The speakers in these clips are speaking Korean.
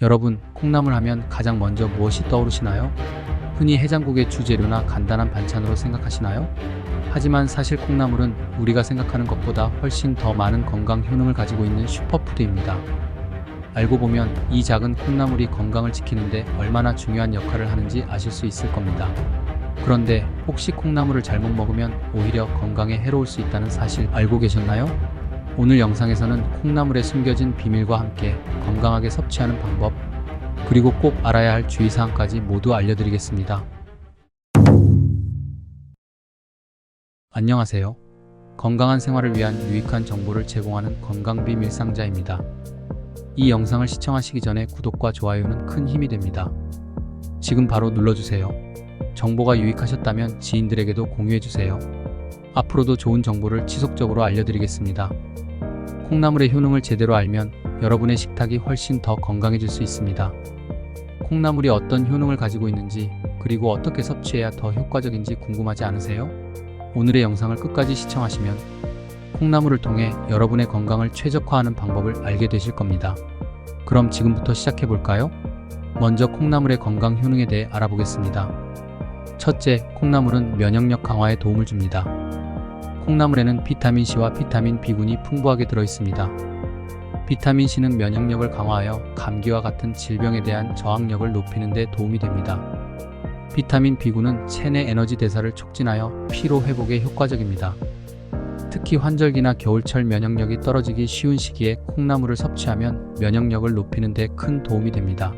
여러분, 콩나물 하면 가장 먼저 무엇이 떠오르시나요? 흔히 해장국의 주재료나 간단한 반찬으로 생각하시나요? 하지만 사실 콩나물은 우리가 생각하는 것보다 훨씬 더 많은 건강 효능을 가지고 있는 슈퍼푸드입니다. 알고 보면 이 작은 콩나물이 건강을 지키는데 얼마나 중요한 역할을 하는지 아실 수 있을 겁니다. 그런데 혹시 콩나물을 잘못 먹으면 오히려 건강에 해로울 수 있다는 사실 알고 계셨나요? 오늘 영상에서는 콩나물에 숨겨진 비밀과 함께 건강하게 섭취하는 방법, 그리고 꼭 알아야 할 주의사항까지 모두 알려드리겠습니다. 안녕하세요. 건강한 생활을 위한 유익한 정보를 제공하는 건강비밀 상자입니다. 이 영상을 시청하시기 전에 구독과 좋아요는 큰 힘이 됩니다. 지금 바로 눌러주세요. 정보가 유익하셨다면 지인들에게도 공유해주세요. 앞으로도 좋은 정보를 지속적으로 알려드리겠습니다. 콩나물의 효능을 제대로 알면 여러분의 식탁이 훨씬 더 건강해질 수 있습니다. 콩나물이 어떤 효능을 가지고 있는지, 그리고 어떻게 섭취해야 더 효과적인지 궁금하지 않으세요? 오늘의 영상을 끝까지 시청하시면 콩나물을 통해 여러분의 건강을 최적화하는 방법을 알게 되실 겁니다. 그럼 지금부터 시작해볼까요? 먼저 콩나물의 건강 효능에 대해 알아보겠습니다. 첫째, 콩나물은 면역력 강화에 도움을 줍니다. 콩나물에는 비타민C와 비타민 B군이 풍부하게 들어있습니다. 비타민C는 면역력을 강화하여 감기와 같은 질병에 대한 저항력을 높이는 데 도움이 됩니다. 비타민 B군은 체내 에너지 대사를 촉진하여 피로 회복에 효과적입니다. 특히 환절기나 겨울철 면역력이 떨어지기 쉬운 시기에 콩나물을 섭취하면 면역력을 높이는 데 큰 도움이 됩니다.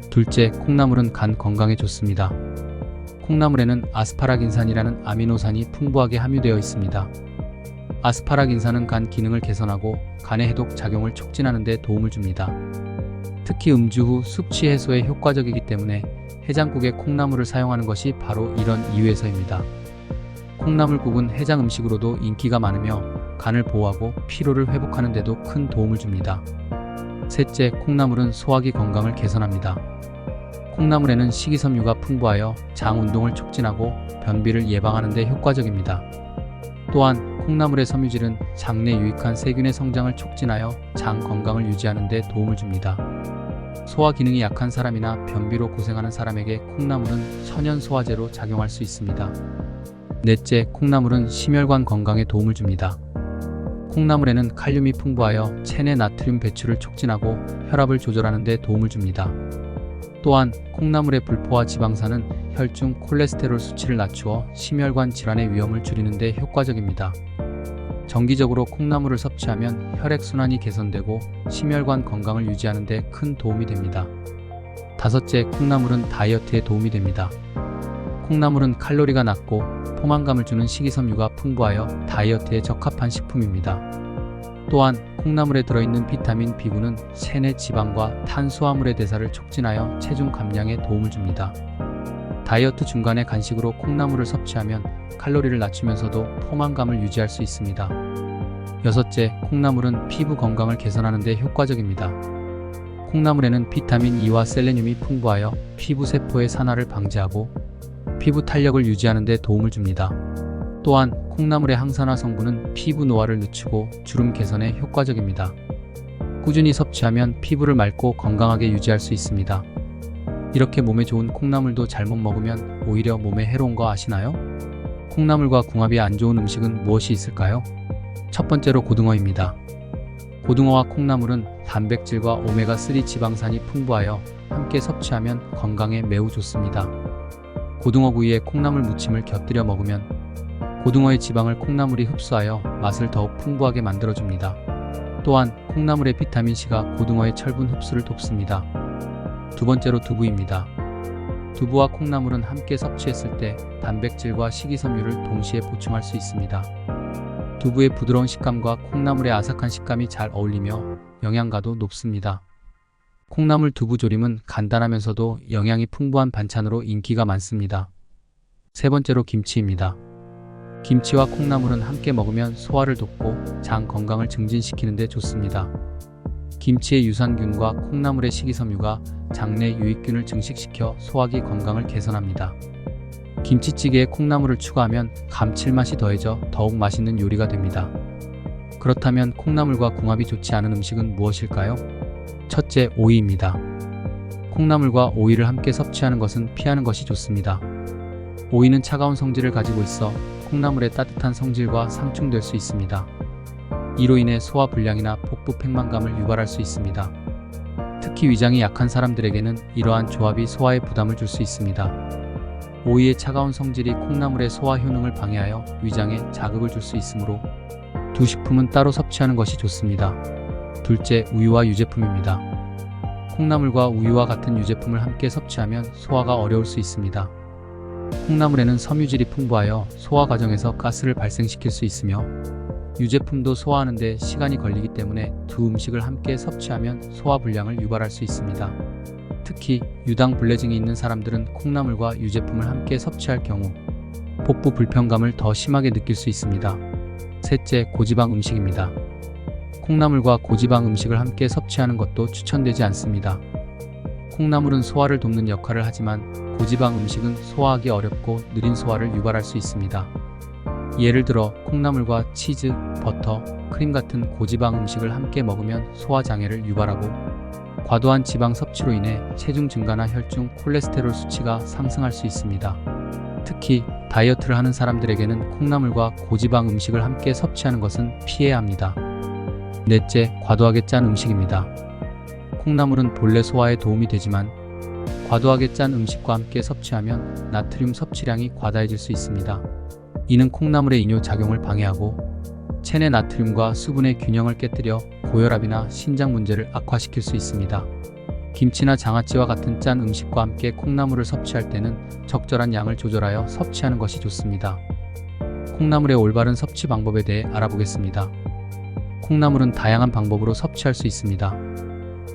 둘째, 콩나물은 간 건강에 좋습니다. 콩나물에는 아스파라긴산이라는 아미노산이 풍부하게 함유되어 있습니다. 아스파라긴산은 간 기능을 개선하고 간의 해독 작용을 촉진하는 데 도움을 줍니다. 특히 음주 후 숙취 해소에 효과적이기 때문에 해장국에 콩나물을 사용하는 것이 바로 이런 이유에서입니다. 콩나물국은 해장 음식으로도 인기가 많으며 간을 보호하고 피로를 회복하는 데도 큰 도움을 줍니다. 셋째, 콩나물은 소화기 건강을 개선합니다. 콩나물에는 식이섬유가 풍부하여 장 운동을 촉진하고 변비를 예방하는 데 효과적입니다. 또한 콩나물의 섬유질은 장내 유익한 세균의 성장을 촉진하여 장 건강을 유지하는 데 도움을 줍니다. 소화 기능이 약한 사람이나 변비로 고생하는 사람에게 콩나물은 천연 소화제로 작용할 수 있습니다. 넷째, 콩나물은 심혈관 건강에 도움을 줍니다. 콩나물에는 칼륨이 풍부하여 체내 나트륨 배출을 촉진하고 혈압을 조절하는 데 도움을 줍니다. 또한 콩나물의 불포화 지방산은 혈중 콜레스테롤 수치를 낮추어 심혈관 질환의 위험을 줄이는 데 효과적입니다. 정기적으로 콩나물을 섭취하면 혈액순환이 개선되고 심혈관 건강을 유지하는 데 큰 도움이 됩니다. 다섯째, 콩나물은 다이어트에 도움이 됩니다. 콩나물은 칼로리가 낮고 포만감을 주는 식이섬유가 풍부하여 다이어트에 적합한 식품입니다. 또한 콩나물에 들어있는 비타민 B군은 체내 지방과 탄수화물의 대사를 촉진하여 체중 감량에 도움을 줍니다. 다이어트 중간에 간식으로 콩나물을 섭취하면 칼로리를 낮추면서도 포만감을 유지할 수 있습니다. 여섯째, 콩나물은 피부 건강을 개선하는 데 효과적입니다. 콩나물에는 비타민 E와 셀레늄이 풍부하여 피부 세포의 산화를 방지하고 피부 탄력을 유지하는 데 도움을 줍니다. 또한 콩나물의 항산화 성분은 피부 노화를 늦추고 주름 개선에 효과적입니다. 꾸준히 섭취하면 피부를 맑고 건강하게 유지할 수 있습니다. 이렇게 몸에 좋은 콩나물도 잘못 먹으면 오히려 몸에 해로운 거 아시나요? 콩나물과 궁합이 안 좋은 음식은 무엇이 있을까요? 첫 번째로 고등어입니다. 고등어와 콩나물은 단백질과 오메가3 지방산이 풍부하여 함께 섭취하면 건강에 매우 좋습니다. 고등어 구이에 콩나물 무침을 곁들여 먹으면 고등어의 지방을 콩나물이 흡수하여 맛을 더욱 풍부하게 만들어줍니다. 또한 콩나물의 비타민C가 고등어의 철분 흡수를 돕습니다. 두 번째로 두부입니다. 두부와 콩나물은 함께 섭취했을 때 단백질과 식이섬유를 동시에 보충할 수 있습니다. 두부의 부드러운 식감과 콩나물의 아삭한 식감이 잘 어울리며 영양가도 높습니다. 콩나물 두부 조림은 간단하면서도 영양이 풍부한 반찬으로 인기가 많습니다. 세 번째로 김치입니다. 김치와 콩나물은 함께 먹으면 소화를 돕고 장 건강을 증진시키는 데 좋습니다. 김치의 유산균과 콩나물의 식이섬유가 장내 유익균을 증식시켜 소화기 건강을 개선합니다. 김치찌개에 콩나물을 추가하면 감칠맛이 더해져 더욱 맛있는 요리가 됩니다. 그렇다면 콩나물과 궁합이 좋지 않은 음식은 무엇일까요? 첫째, 오이입니다. 콩나물과 오이를 함께 섭취하는 것은 피하는 것이 좋습니다. 오이는 차가운 성질을 가지고 있어 콩나물의 따뜻한 성질과 상충될 수 있습니다. 이로 인해 소화 불량이나 복부 팽만감을 유발할 수 있습니다. 특히 위장이 약한 사람들에게는 이러한 조합이 소화에 부담을 줄 수 있습니다. 오이의 차가운 성질이 콩나물의 소화 효능을 방해하여 위장에 자극을 줄 수 있으므로 두 식품은 따로 섭취하는 것이 좋습니다. 둘째, 우유와 유제품입니다. 콩나물과 우유와 같은 유제품을 함께 섭취하면 소화가 어려울 수 있습니다. 콩나물에는 섬유질이 풍부하여 소화 과정에서 가스를 발생시킬 수 있으며 유제품도 소화하는 데 시간이 걸리기 때문에 두 음식을 함께 섭취하면 소화 불량을 유발할 수 있습니다. 특히 유당 불내증이 있는 사람들은 콩나물과 유제품을 함께 섭취할 경우 복부 불편감을 더 심하게 느낄 수 있습니다. 셋째, 고지방 음식입니다. 콩나물과 고지방 음식을 함께 섭취하는 것도 추천되지 않습니다. 콩나물은 소화를 돕는 역할을 하지만 고지방 음식은 소화하기 어렵고 느린 소화를 유발할 수 있습니다. 예를 들어 콩나물과 치즈, 버터, 크림 같은 고지방 음식을 함께 먹으면 소화 장애를 유발하고 과도한 지방 섭취로 인해 체중 증가나 혈중 콜레스테롤 수치가 상승할 수 있습니다. 특히 다이어트를 하는 사람들에게는 콩나물과 고지방 음식을 함께 섭취하는 것은 피해야 합니다. 넷째, 과도하게 짠 음식입니다. 콩나물은 본래 소화에 도움이 되지만 과도하게 짠 음식과 함께 섭취하면 나트륨 섭취량이 과다해질 수 있습니다. 이는 콩나물의 이뇨 작용을 방해하고 체내 나트륨과 수분의 균형을 깨뜨려 고혈압이나 신장 문제를 악화시킬 수 있습니다. 김치나 장아찌와 같은 짠 음식과 함께 콩나물을 섭취할 때는 적절한 양을 조절하여 섭취하는 것이 좋습니다. 콩나물의 올바른 섭취 방법에 대해 알아보겠습니다. 콩나물은 다양한 방법으로 섭취할 수 있습니다.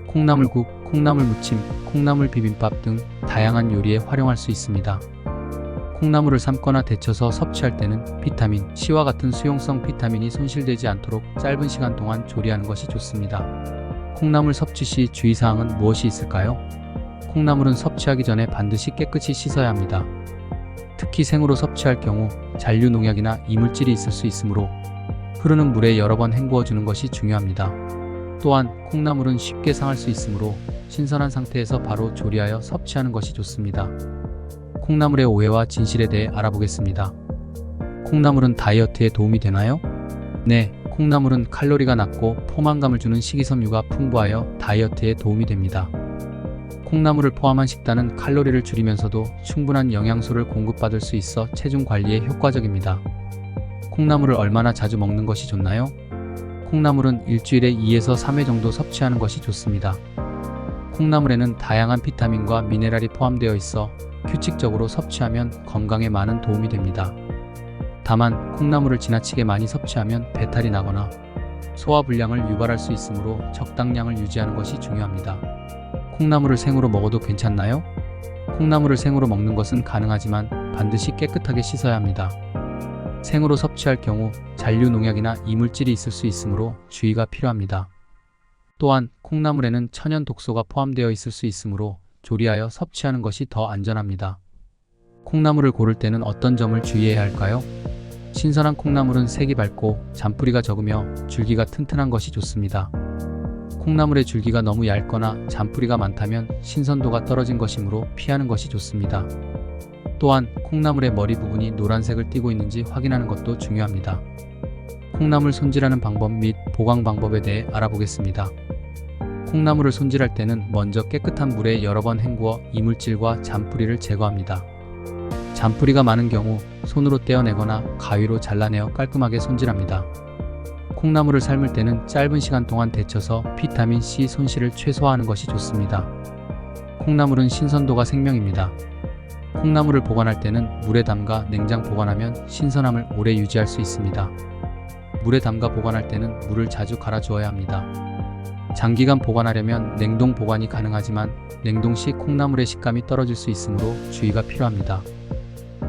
콩나물국, 콩나물 무침, 콩나물 비빔밥 등 다양한 요리에 활용할 수 있습니다. 콩나물을 삶거나 데쳐서 섭취할 때는 비타민 C와 같은 수용성 비타민이 손실되지 않도록 짧은 시간 동안 조리하는 것이 좋습니다. 콩나물 섭취 시 주의사항은 무엇이 있을까요? 콩나물은 섭취하기 전에 반드시 깨끗이 씻어야 합니다. 특히 생으로 섭취할 경우 잔류 농약이나 이물질이 있을 수 있으므로 흐르는 물에 여러 번 헹구어 주는 것이 중요합니다. 또한 콩나물은 쉽게 상할 수 있으므로 신선한 상태에서 바로 조리하여 섭취하는 것이 좋습니다. 콩나물의 오해와 진실에 대해 알아보겠습니다. 콩나물은 다이어트에 도움이 되나요? 네, 콩나물은 칼로리가 낮고 포만감을 주는 식이섬유가 풍부하여 다이어트에 도움이 됩니다. 콩나물을 포함한 식단은 칼로리를 줄이면서도 충분한 영양소를 공급받을 수 있어 체중 관리에 효과적입니다. 콩나물을 얼마나 자주 먹는 것이 좋나요? 콩나물은 일주일에 2에서 3회 정도 섭취하는 것이 좋습니다. 콩나물에는 다양한 비타민과 미네랄이 포함되어 있어 규칙적으로 섭취하면 건강에 많은 도움이 됩니다. 다만 콩나물을 지나치게 많이 섭취하면 배탈이 나거나 소화 불량을 유발할 수 있으므로 적당량을 유지하는 것이 중요합니다. 콩나물을 생으로 먹어도 괜찮나요? 콩나물을 생으로 먹는 것은 가능하지만 반드시 깨끗하게 씻어야 합니다. 생으로 섭취할 경우 잔류 농약이나 이물질이 있을 수 있으므로 주의가 필요합니다. 또한 콩나물에는 천연 독소가 포함되어 있을 수 있으므로 조리하여 섭취하는 것이 더 안전합니다. 콩나물을 고를 때는 어떤 점을 주의해야 할까요? 신선한 콩나물은 색이 밝고 잔뿌리가 적으며 줄기가 튼튼한 것이 좋습니다. 콩나물의 줄기가 너무 얇거나 잔뿌리가 많다면 신선도가 떨어진 것이므로 피하는 것이 좋습니다. 또한 콩나물의 머리 부분이 노란색을 띠고 있는지 확인하는 것도 중요합니다. 콩나물 손질하는 방법 및 보관 방법에 대해 알아보겠습니다. 콩나물을 손질할 때는 먼저 깨끗한 물에 여러 번 헹구어 이물질과 잔뿌리를 제거합니다. 잔뿌리가 많은 경우 손으로 떼어내거나 가위로 잘라내어 깔끔하게 손질합니다. 콩나물을 삶을 때는 짧은 시간 동안 데쳐서 비타민 C 손실을 최소화하는 것이 좋습니다. 콩나물은 신선도가 생명입니다. 콩나물을 보관할 때는 물에 담가 냉장 보관하면 신선함을 오래 유지할 수 있습니다. 물에 담가 보관할 때는 물을 자주 갈아 주어야 합니다. 장기간 보관하려면 냉동 보관이 가능하지만 냉동 시 콩나물의 식감이 떨어질 수 있으므로 주의가 필요합니다.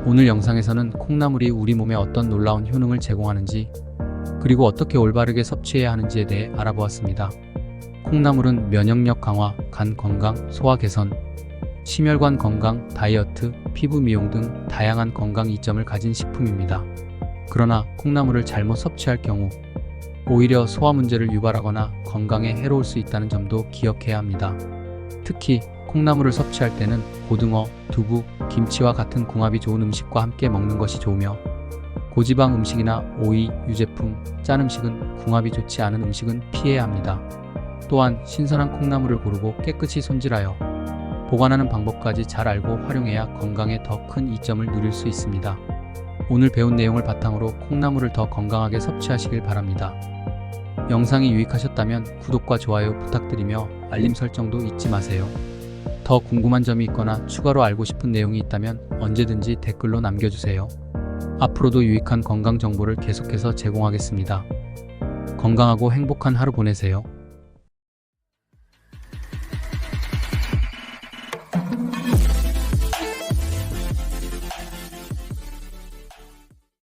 오늘 영상에서는 콩나물이 우리 몸에 어떤 놀라운 효능을 제공하는지 그리고 어떻게 올바르게 섭취해야 하는지에 대해 알아보았습니다. 콩나물은 면역력 강화, 간 건강, 소화 개선, 심혈관 건강, 다이어트, 피부 미용 등 다양한 건강 이점을 가진 식품입니다. 그러나 콩나물을 잘못 섭취할 경우 오히려 소화 문제를 유발하거나 건강에 해로울 수 있다는 점도 기억해야 합니다. 특히 콩나물을 섭취할 때는 고등어, 두부, 김치와 같은 궁합이 좋은 음식과 함께 먹는 것이 좋으며 고지방 음식이나 오이, 유제품, 짠 음식은 궁합이 좋지 않은 음식은 피해야 합니다. 또한 신선한 콩나물을 고르고 깨끗이 손질하여 보관하는 방법까지 잘 알고 활용해야 건강에 더 큰 이점을 누릴 수 있습니다. 오늘 배운 내용을 바탕으로 콩나물을 더 건강하게 섭취하시길 바랍니다. 영상이 유익하셨다면 구독과 좋아요 부탁드리며 알림 설정도 잊지 마세요. 더 궁금한 점이 있거나 추가로 알고 싶은 내용이 있다면 언제든지 댓글로 남겨주세요. 앞으로도 유익한 건강 정보를 계속해서 제공하겠습니다. 건강하고 행복한 하루 보내세요.